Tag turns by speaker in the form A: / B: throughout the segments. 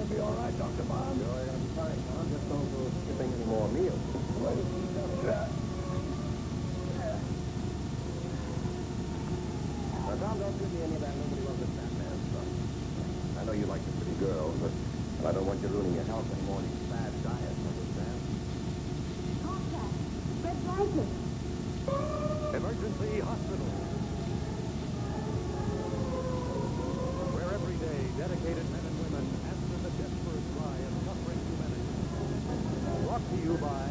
A: be all right, Dr. Bob?
B: Sure, I'm fine, Tom. Just don't go skipping any more meals. Now, Tom, don't give me any of that nobody loves a fat man stuff. I know you like the pretty girls, but I don't want you ruining your health anymore in these fad diets, understand?
C: Contact. Red blanket.
D: Emergency hospital. Where every day dedicated men and women answer the desperate cry of suffering humanity. Brought to you by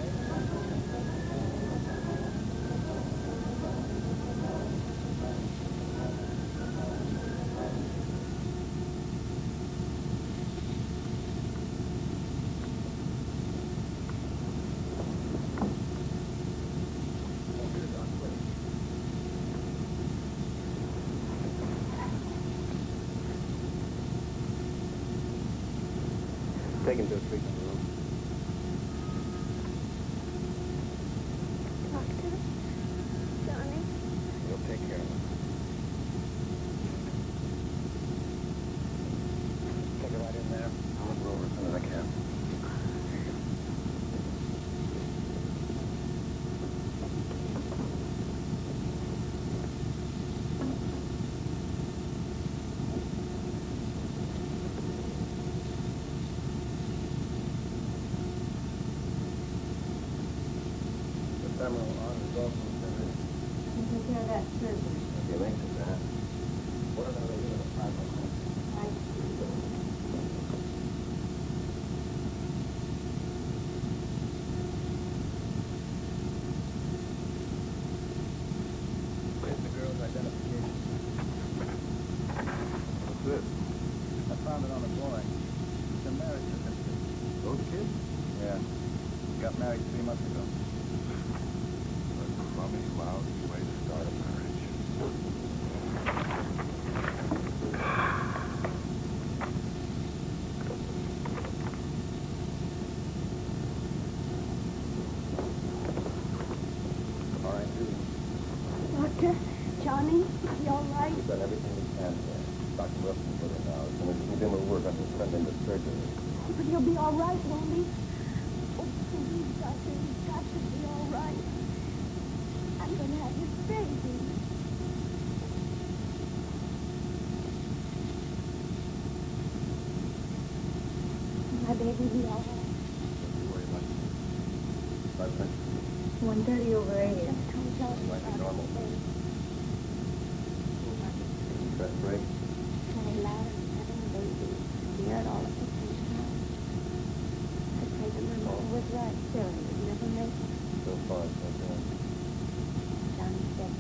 B: Take him to a treatment room.
C: Doctor. Johnny.
B: We'll take care of him. Take it right in there. I'll look over as soon as I can. Femoral artery is also surgery.
C: You take care of that surgery.
B: If you mention that. What about a unit of fibrosis? Where's the girl's identification? What's this? I found it on a boy. It's a marriage certificate. Those kids? Yeah. Got married 3 months ago. Bummy, lousy way to start a marriage. All right, Susan.
C: Doctor, Johnny, you all right?
B: We've done everything we can here. Dr. Wilson put it now. As soon as he's in the work, I'm going to send him to surgery.
C: But he'll be all right, won't he? Oh, please, Doctor, he's got to be all right. I'm going to have his baby. My baby will be all right.
B: Don't you worry about it. Blood pressure.
C: 130 over 80.
B: Might be normal. Stress break.
C: Very loud and having a baby. Hear it all at the same time. I prayed that my mother was right. Still, he would never make it.
B: So far, so good.
C: Johnny said,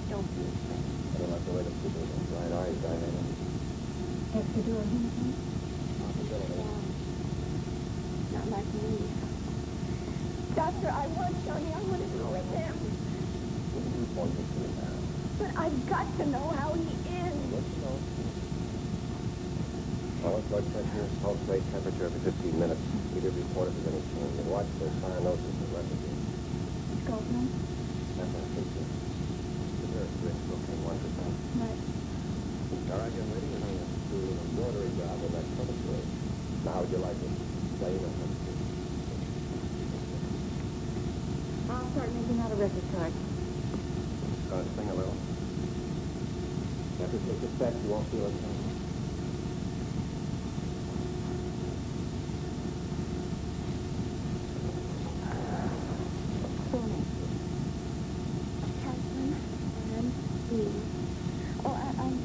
C: don't be afraid.
B: I don't like the way the people with those bright eyes dilated.
C: Extra door, anything?
B: Possibility.
C: Not like me. Doctor, I want Johnny. I want to go with him.
B: What do you want to do now?
C: But I've got to know how he is.
B: Let you know. Follow blood pressure, pulse rate, temperature every 15 minutes. Either report if there's any change. And watch for cyanosis and lethargy.
C: Scopeman?
B: That's our feature. The nurse risk cocaine 1%.
C: Right.
B: All right, young lady, we're going to do an embroidery job on that cover story. Now, would you like it? Plain or something?
C: I'll start making out a record card.
B: Going to sing a little. After it takes effect, you won't feel anything.
C: Full name. Catherine Ann Steve. Oh, I'm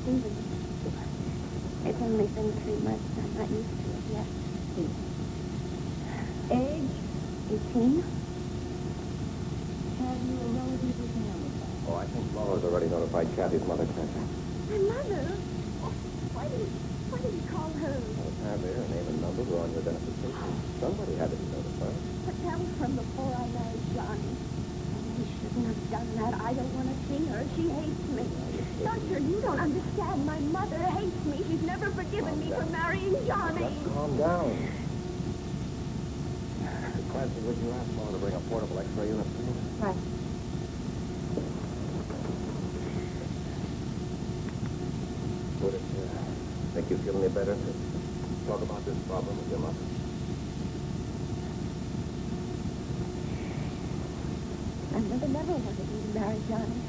C: Stephen. It's only been 3 months. I'm not used to it yet. Age? 18. Have you a relative who can handle that?
B: Oh, I think Laura's already notified Kathy's mother, Kathy.
C: My mother? Oh, why did you call her?
B: Well, apparently her name and number were on your identification. Somebody had to be notified.
C: But that was from before I married Johnny. I shouldn't have done that. I don't want to see her. She hates me. Doctor, you don't understand. My mother hates me. She's never forgiven me for marrying Johnny.
B: Just calm down. Clancy, would you ask Laura to bring a portable X-ray unit, please?
C: Right.
B: Would it think you feel any better? talk about this problem with your mother?
C: My mother never wanted me to marry Johnny.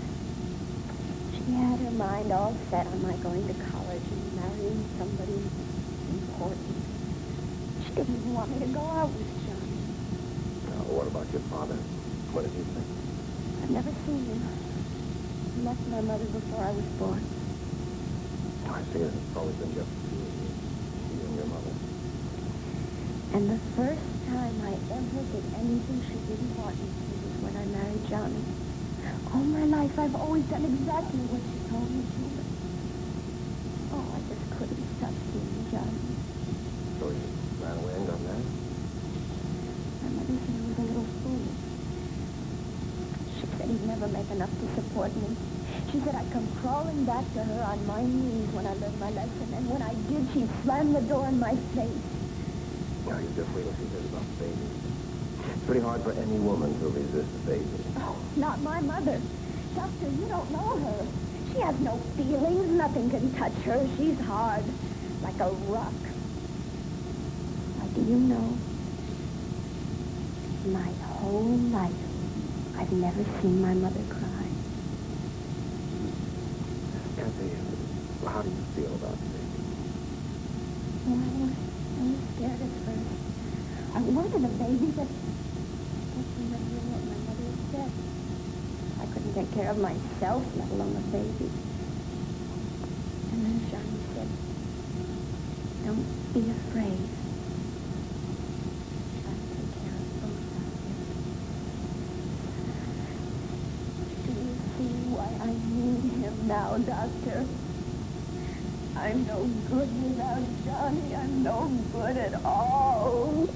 C: She had her mind all set on my going to college and marrying somebody important. She didn't even want me to go out with Johnny.
B: Now, what about your father? What did he think?
C: I've never seen him. He left my mother before I was born.
B: Oh, I see it. It's always been just you and your mother.
C: And the first time I ever did anything she didn't want me to was when I married Johnny. All my life, I've always done exactly what she told me to. But, oh, I just couldn't stop seeing Johnny.
B: So you ran away and got married?
C: My mother said I was a little fool. She said he'd never make enough to support me. She said I'd come crawling back to her on my knees when I learned my lesson, and when I did, she'd slam the door in my face.
B: Now, you just wait till she hears about babies. It's pretty hard for any woman to resist a baby.
C: Oh, not my mother. Doctor, you don't know her. She has no feelings. Nothing can touch her. She's hard, like a rock. Now, do you know, my whole life, I've never seen my mother cry.
B: Kathy, how do you feel about the baby?
C: Well, I was scared at first. I wanted a baby, but I kept remembering what my mother had said. I couldn't take care of myself, let alone a baby. And then Johnny said, don't be afraid. I'll take care of both of you. Do you see why I need him now, Doctor? I'm no good without Johnny. I'm no good at all.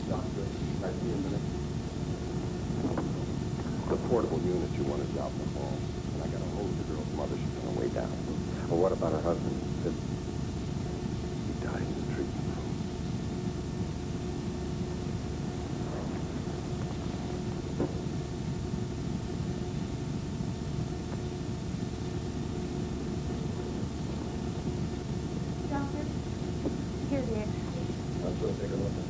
B: Doctor, I see a minute. The portable unit you wanted is out in the hall. And I got a hold of the girl's mother. She's on her way down. Well, what about her husband? He died in the treatment room.
C: Doctor, here it is.
B: Let's go take a look at it.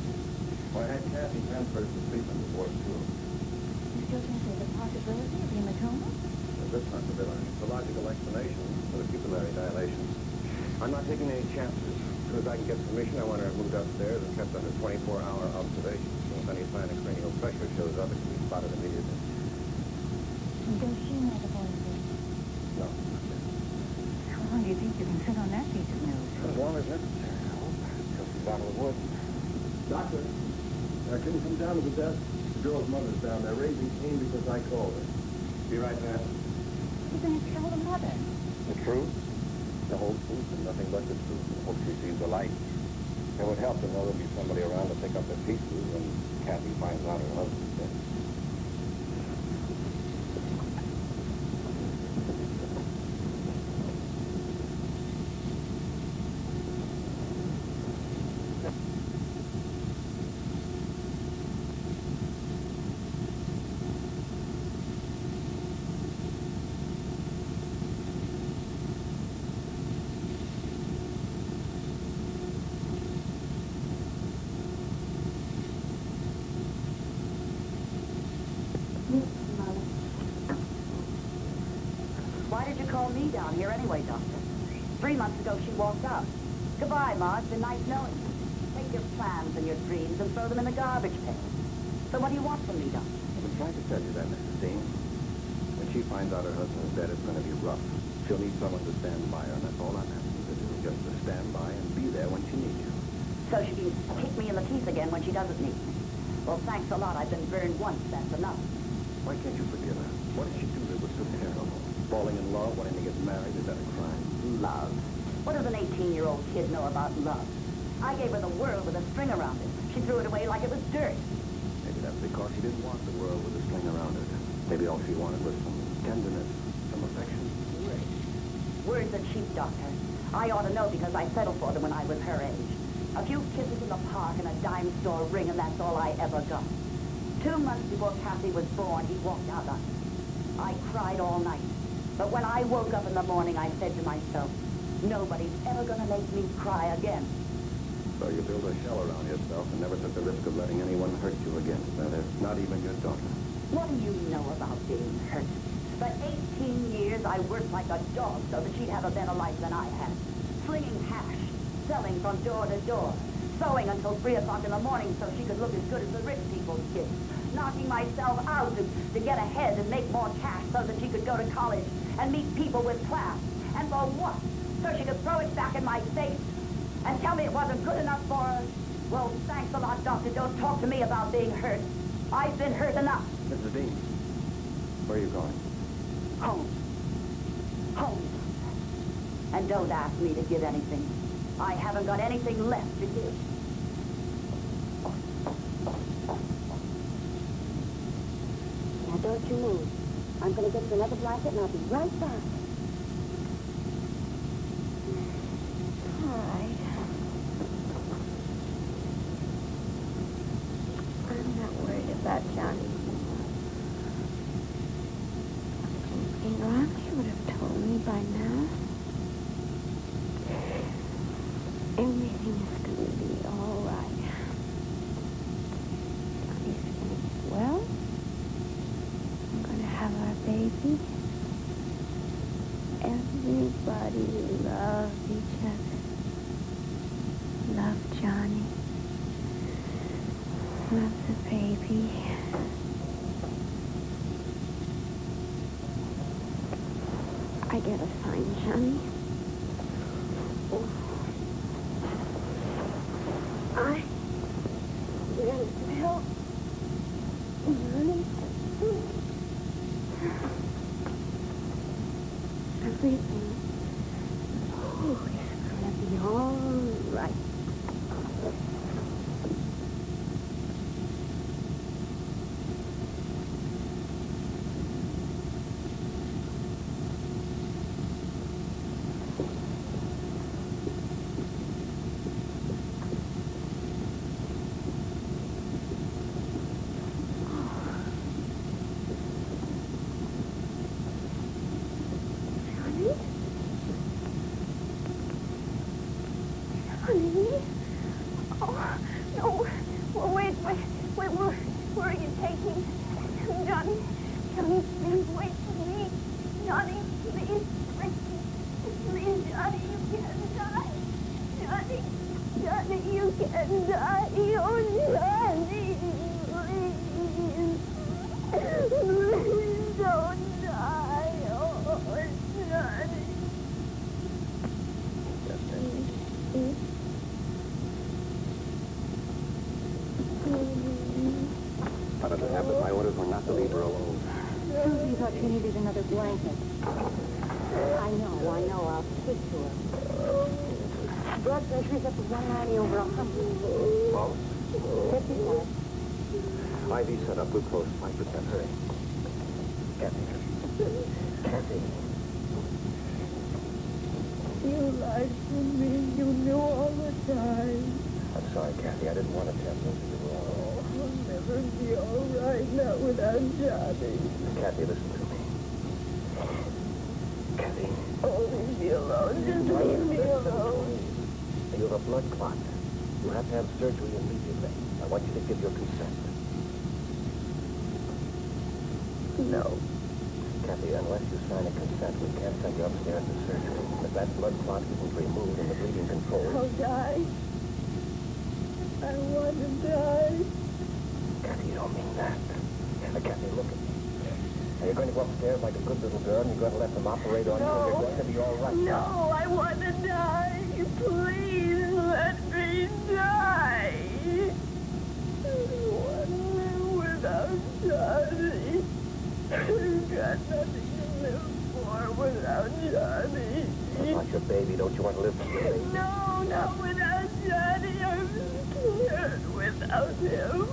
B: Well, I had Kathy transferred to treatment before school.
C: You still think there's a possibility of hematoma?
B: This possibility. It's a logical explanation for the pupillary dilation. I'm not taking any chances. As soon as I can get permission, I want her moved upstairs and kept under 24-hour observation. So if any sign of cranial pressure shows up, it can be spotted immediately.
C: Does she know the boy is?
B: No, not yet.
C: How long do you think you can sit on that piece of news?
B: As long as necessary, I hope. Till she's out of the woods. Doctor, can you come down to the desk? The girl's mother's down there raising Cain because I called her. Be right there.
C: You're going to tell the mother.
B: The truth? The whole truth and nothing but the truth. I hope she sees the light. It would help to know there'll be somebody around to pick up the pieces when Kathy finds out her husband's dead.
A: Why did you call me down here anyway, Doctor? 3 months ago, she walked out. Goodbye, Ma. It's been nice knowing you. Take your plans and your dreams and throw them in the garbage pail. So what do you want from me, Doctor?
B: I've been trying to tell you that, Mrs. Dean. When she finds out her husband's dead, it's going to be rough. She'll need someone to stand by her, and that's all I'm asking her to do, just to stand by and be there when she needs you.
A: So she can kick me in the teeth again when she doesn't need me. Well, thanks a lot. I've been burned once. That's enough.
B: Why can't you forgive her? What did she do that was so terrible? Falling in love, wanting to get married, is that a crime?
A: Love. What does an 18-year-old kid know about love? I gave her the world with a string around it. She threw it away like it was dirt.
B: Maybe that's because she didn't want the world with a string around it. Maybe all she wanted was some tenderness, some affection.
A: Words. Words are cheap, Doctor. I ought to know because I settled for them when I was her age. A few kisses in the park and a dime store ring, and that's all I ever got. 2 months before Kathy was born, he walked out on me. I cried all night. But when I woke up in the morning, I said to myself, nobody's ever going to make me cry again.
B: So you built a shell around yourself and never took the risk of letting anyone hurt you again, is that it? Not even your daughter.
A: What do you know about being hurt? For 18 years, I worked like a dog so that she'd have a better life than I had. Slinging hash, selling from door to door, sewing until 3 o'clock in the morning so she could look as good as the rich people's kids. Knocking myself out to get ahead and make more cash so that she could go to college and meet people with class. And for what? So she could throw it back in my face and tell me it wasn't good enough for her? Well, thanks a lot, Doctor. Don't talk to me about being hurt. I've been hurt enough.
B: Mrs. Dean, where are you going?
A: Home. Home. And don't ask me to give anything. I haven't got anything left to give.
C: Now, don't you move. I'm going to get you another blanket, and I'll be right back. All right. I'm not worried about Johnny. You know, Auntie would have told me by now. Everything is going to be all right. Johnny's going to get well. I'm going to have our baby. Everybody loves each other. Love Johnny. Love the baby. I gotta find Johnny. Oh. I need some help. Johnny. Everything. Oh, it's gonna be all right. Honey? Oh, no. Well, wait. Where are you taking Johnny? Johnny, please wait for me. Johnny, please. Please, Johnny, you can't die. Johnny, you can't die. Oh, Johnny, please. Please don't die. Oh, Johnny.
B: How did it happen? My orders were not to leave her alone.
C: Susie thought she needed another blanket. I know. I'll speak to her. Blood pressure's up to 190 over 100.
B: Pulse?
C: 55.
B: IV set up. Glucose 5%. Hurry. Kathy.
C: You lied to me. You knew all the time.
B: I'm sorry, Kathy. I didn't want to tell you.
C: Oh, I'll never be all right now without Johnny.
B: Kathy, listen to me. Kathy.
C: Oh, leave me alone. Just leave me alone.
B: You have a blood clot. You have to have surgery immediately. I want you to give your consent.
C: No.
B: Kathy, unless you sign a consent, we can't send you upstairs to surgery. If that blood clot isn't removed and the bleeding controlled...
C: I'll die. I want to die.
B: Kathy, you don't mean that. Kathy, look at me. Now, you're going to go upstairs like a good little girl, and you're going to let them operate on you, and you're going to be all right.
C: No, I want to die. Please let me die. I want to live without Johnny. I've got nothing to live for without Johnny.
B: That's not your baby. Don't you want to live for your baby?
C: No, not without Johnny. I'm scared without him.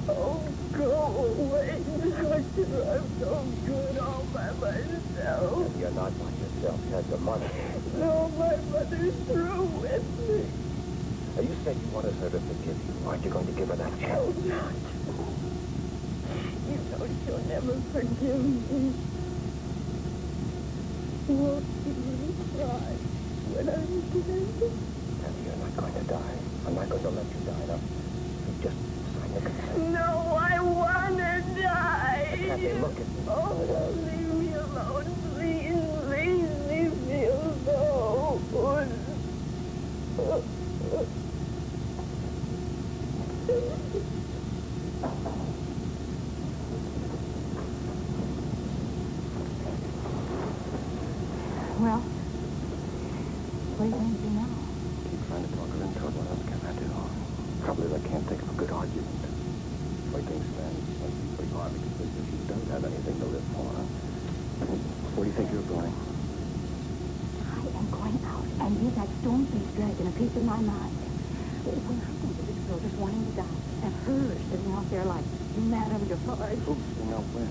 C: Oh, go away, doctor. I'm so good all by myself.
B: You're not by yourself. You have your mother.
C: No, my mother's through with me.
B: Now, you said you wanted her to forgive you. Aren't you going to give her that chance?
C: Oh, not. You know she'll never forgive me. Won't you really cry when I'm dead?
B: Kathy, you're not going to die. I'm not going to let you die. Now, just sign the consent.
C: No, I want to die.
B: Kathy, look at me.
C: Oh, leave me alone, please. Please leave me alone.
A: Well, what are you going to do now?
B: Keep trying to talk her into it. What else can I do? Probably I can't think of a good argument. The way things stand, it's pretty hard to convince her she doesn't have anything to live for. Where do you think you're going?
A: I am going out and give that stone-faced dragon a piece of my mind. When I think of this girl just wanting to die, and her sitting out there like Madame Defarge.
B: Who's sitting out where?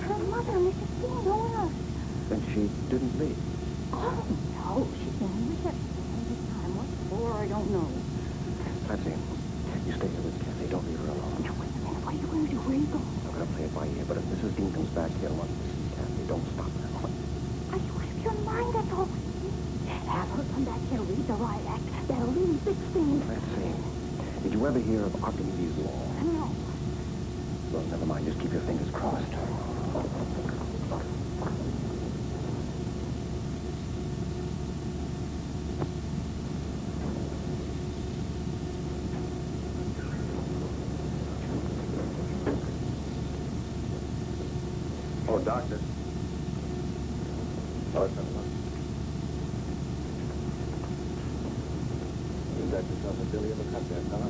A: Her mother, Mrs. Dean, no one else.
B: Then she didn't leave.
A: Oh, no, she's been in reception all this time. What for, I don't know.
B: Patsy, you stay here with Kathy. Don't leave her alone.
A: Now, wait a minute. What are you going to do? Where are you going?
B: I'm going to play it by ear, but if Mrs. Dean comes back here and wants to see Kathy, don't stop her.
A: Are you out of your mind? That's all. Have her come back here, read the riot act. That'll really fix things.
B: Patsy, did you ever hear of Archimedes' law?
A: No.
B: Well, never mind. Just keep your fingers crossed. Oh, doctor. Oh, it's not enough. You got yourself a dilly of a cut there, fella.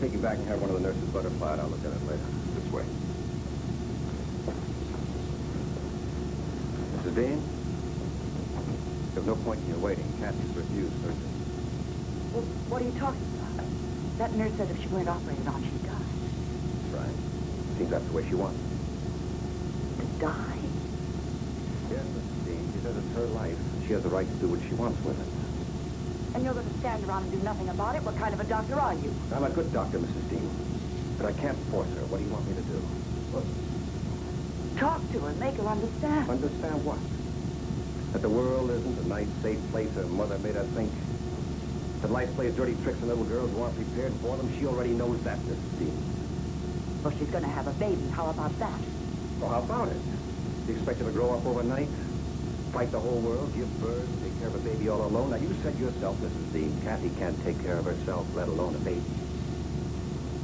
B: Take you back and have one of the nurses butterfly it. I'll look at it later. This way. Mrs. Dean? There's no point in your waiting. Kathy's refused surgery.
A: Well, what are you talking about? That nurse said if she weren't operated on, she'd die.
B: That's right. Seems that's the way she wants it.
A: To die?
B: Yes, Mrs. Dean. She says it's her life. She has the right to do what she wants with it.
A: And you're going to stand around and do nothing about it? What kind of a doctor are you?
B: I'm a good doctor, Mrs. Dean. But I can't force her. What do you want me to do?
A: Talk to her, make her understand.
B: Understand what? That the world isn't a nice, safe place her mother made her think. That life plays dirty tricks on little girls who aren't prepared for them. She already knows that, Mrs. Dean.
A: Well, she's going to have a baby. How about that?
B: Well, how about it? Do you expect her to grow up overnight? Fight the whole world, give birth, take care of a baby all alone? Now, you said yourself, Mrs. Dean, Kathy can't take care of herself, let alone a baby.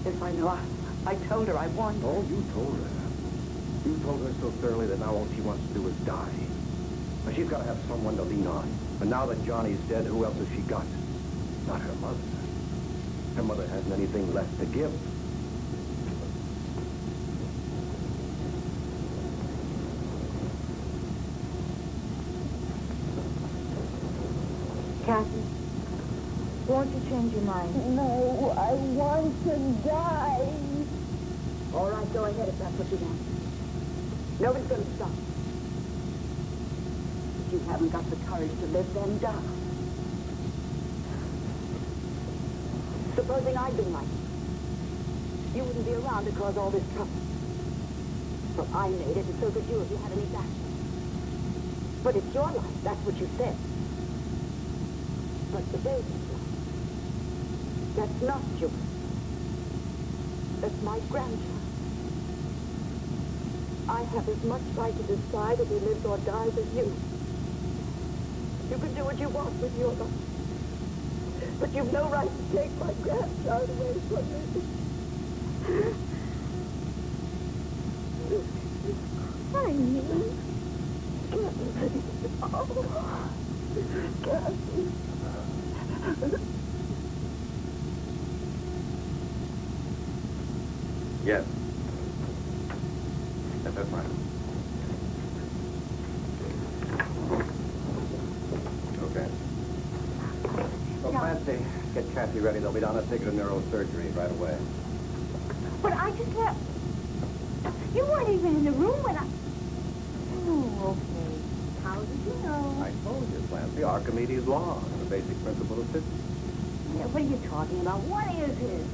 A: Yes, I know. I told her. I warned her.
B: Oh, you told her. You told her so thoroughly that now all she wants to do is die. Now, she's got to have someone to lean on. And now that Johnny's dead, who else has she got? Not her mother. Her mother hasn't anything left to give.
A: Kathy, won't you change your mind?
C: No, I want to die.
A: All right, go ahead if that's what you want. Nobody's going to stop. If you haven't got the courage to live, then die. Supposing I'd been like you. You wouldn't be around to cause all this trouble. Well, I made it, and so could you if you had any backbone. But it's your life, that's what you said. But the baby's life, that's not yours. That's my grandchild. I have as much right to decide if he lives or dies as you. You can do what you want with your life. But you've no right to take my grandchild away from me.
C: Honey.
A: Kathy.
B: Yes. Yes, that's right. Okay. Well, Clancy, get Kathy ready. They'll be down to take her to neurosurgery right away.
C: But I just left. You weren't even in the room when I... Oh, okay. How did you know?
B: I told you, Clancy, Archimedes' law, the basic principle of physics.
C: Yeah, what are you talking about? What is it?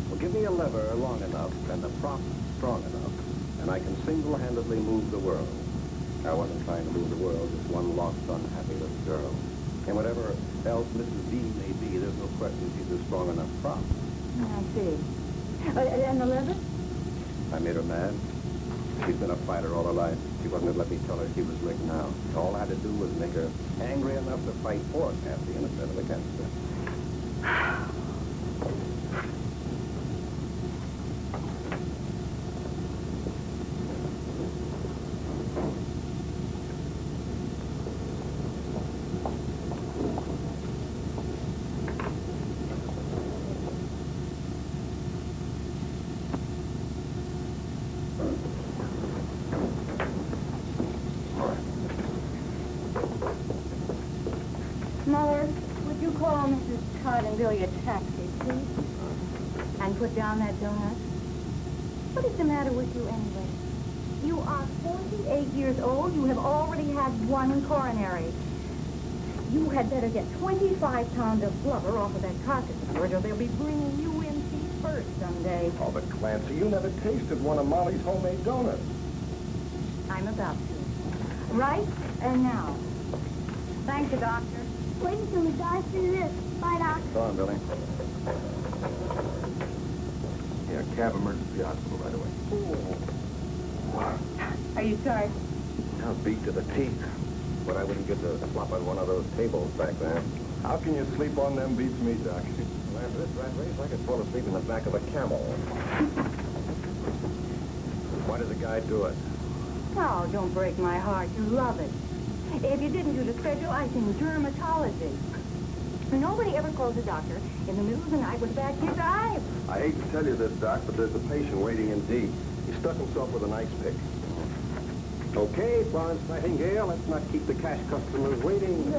B: Well, give me a lever long enough and a prop strong enough, and I can single-handedly move the world. I wasn't trying to move the world, just one lost, unhappy little girl. And whatever else Mrs. D may be, there's no question she's a strong enough prop.
C: I see. And the liver?
B: I made her mad. She's been a fighter all her life. She wasn't going to let me tell her she was rigged now. All I had to do was make her angry enough to fight for Kathy instead of against her.
C: Mother, would you call Mrs. Todd and Billy a taxi, please? And put down that donut? What is the matter with you anyway? You are 48 years old. You have already had one coronary. You had better get 25 pounds of blubber off of that carcass of yours, or they'll be bringing you in feet first someday.
B: Oh, but Clancy, you never tasted one of Molly's homemade donuts.
C: I'm about to. Right? And now. Thank you, Doctor.
E: Wait until the guys do this. Bye, Doc.
B: Go on, Billy. Yeah, cab emergency hospital right away.
C: Are you sorry?
B: Now beat to the teeth. But I wouldn't get to flop on one of those tables back there. How can you sleep on them beats me, Doc? Well, after this rat race, I could fall asleep in the back of a camel. Why did the guy do it?
C: Oh, don't break my heart. You love it. If you didn't do the specialized in dermatology. Nobody ever calls a doctor in the middle of the night with a bad kid's eye.
B: I hate to tell you this, Doc, but there's a patient waiting in D. He stuck himself with an ice pick. Okay, Florence Nightingale, let's not keep the cash customers waiting.